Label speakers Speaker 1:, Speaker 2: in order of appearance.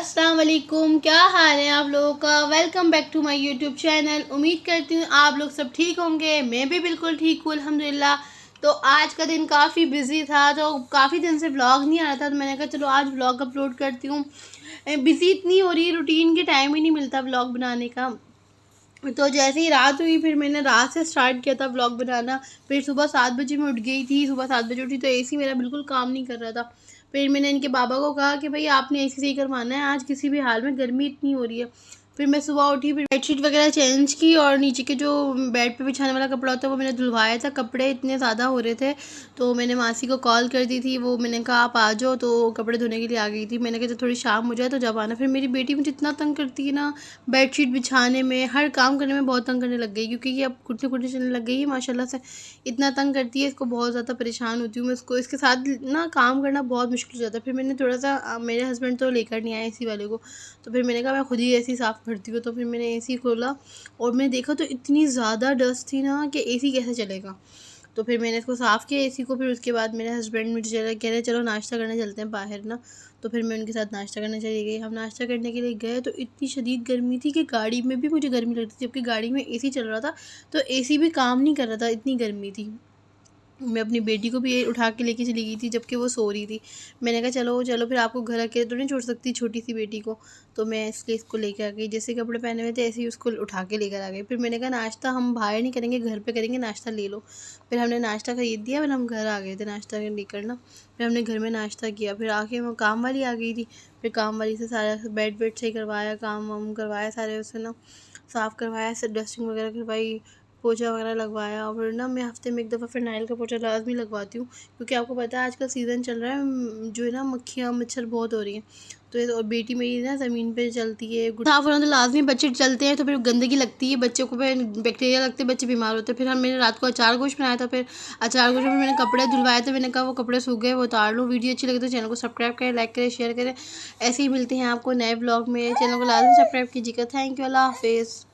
Speaker 1: अस्सलाम वालेकुम, क्या हाल है आप लोगों का। Welcome back to my YouTube channel. उम्मीद करती हूँ आप लोग सब ठीक होंगे। मैं भी बिल्कुल ठीक हूँ अल्हम्दुलिल्लाह। तो आज का दिन काफ़ी बिजी था, तो काफ़ी दिन से व्लॉग नहीं आ रहा था, तो मैंने कहा चलो आज व्लॉग अपलोड करती हूँ। बिज़ी इतनी हो रही है, रूटीन के टाइम ही नहीं मिलता व्लॉग बनाने का। तो जैसे ही रात हुई फिर मैंने रात से स्टार्ट किया था व्लॉग बनाना। फिर सुबह 7 बजे मैं उठ गई थी। सुबह 7 बजे उठी तो एसी मेरा बिल्कुल काम नहीं कर रहा था। फिर मैंने इनके बाबा को कहा कि भाई आपने एसी सही करवाना है, आज किसी भी हाल में गर्मी इतनी हो रही है। फिर मैं सुबह उठी, फिर बेडशीट वगैरह चेंज की और नीचे के जो बेड पे बिछाने वाला कपड़ा होता है वो मैंने धुलवाया था। कपड़े इतने ज़्यादा हो रहे थे तो मैंने मासी को कॉल कर दी थी। वो मैंने कहा आप आ जाओ, तो कपड़े धोने के लिए आ गई थी। मैंने कहा जब थोड़ी शाम हो जाए तो जब आना। फिर मेरी बेटी मुझे इतना तंग करती है ना, बेडशीट बिछाने में, हर काम करने में बहुत तंग करने लग गई, क्योंकि ये अब घुटने घुटने चलने लग गई है माशाल्लाह से। इतना तंग करती है, इसको बहुत ज़्यादा परेशान होती हूँ मैं। इसको इसके साथ ना काम करना बहुत मुश्किल हो जाता है। फिर मैंने थोड़ा सा मेरे हस्बैंड तो लेकर नहीं आए एसी वाले को, तो फिर मैंने कहा मैं खुद ही एसी साफ़ करती हूँ। तो फिर मैंने एसी खोला और मैंने देखा तो इतनी ज़्यादा डस्ट थी ना कि एसी कैसे चलेगा। तो फिर मैंने इसको साफ़ किया एसी को। फिर उसके बाद मेरे हस्बैंड मुझे चला कह रहे चलो नाश्ता करने चलते हैं बाहर ना। तो फिर मैं उनके साथ नाश्ता करने चली गई। हम नाश्ता करने के लिए गए तो इतनी शदीद गर्मी थी कि गाड़ी में भी मुझे गर्मी लग रही थी, जबकि गाड़ी में एसी चल रहा था तो एसी भी काम नहीं कर रहा था, इतनी गर्मी थी। मैं अपनी बेटी को भी उठा के लेके चली गई थी जबकि वो सो रही थी। मैंने कहा चलो चलो, फिर आपको घर अकेले तो नहीं छोड़ सकती छोटी सी बेटी को। तो मैं इसलिए इसको लेकर आ गई। जैसे कपड़े पहने हुए थे ऐसे ही उसको उठा के लेकर आ गई। फिर मैंने कहा नाश्ता हम बाहर नहीं करेंगे, घर पे करेंगे, नाश्ता ले लो। फिर हमने नाश्ता ख़रीद दिया। फिर हम घर आ गए थे नाश्ता लेकर ना। फिर हमने घर में नाश्ता किया। फिर आके वो काम वाली आ गई थी। फिर काम वाली से सारा बेड वेड सही करवाया, काम वाम करवाया, सारे उससे ना साफ़ करवाया, सब डस्टिंग वगैरह करवाई, पोछा वगैरह लगवाया। और फिर ना मैं हफ़्ते में एक दफ़ा फ़िनाइल का पोछा लाज़मी लगवाती हूँ, क्योंकि आपको पता है आजकल सीज़न चल रहा है, जो है ना मक्खियाँ मच्छर बहुत हो रही हैं। तो और बेटी मेरी ना ज़मीन पे चलती है, साफ़ होना तो लाज़मी, बच्चे चलते हैं तो फिर गंदगी लगती है, बच्चों को फिर बैक्टीरिया लगते हैं, बच्चे बीमार होते हैं। फिर मैंने रात को अचार गोश्त बनाया था। फिर अचार गोश्त में मैंने कपड़े धुलवाए थे। मैंने कहा वो कपड़े सूख गए, वो उतार लूँ। वीडियो अच्छी लगी तो चैनल को सब्सक्राइब करें, लाइक करें, शेयर करें। ऐसे ही मिलते हैं आपको नए ब्लॉग में। चैनल को लाज़मी सब्सक्राइब कीजिएगा। थैंक यू, अल्लाह हाफ़िज़।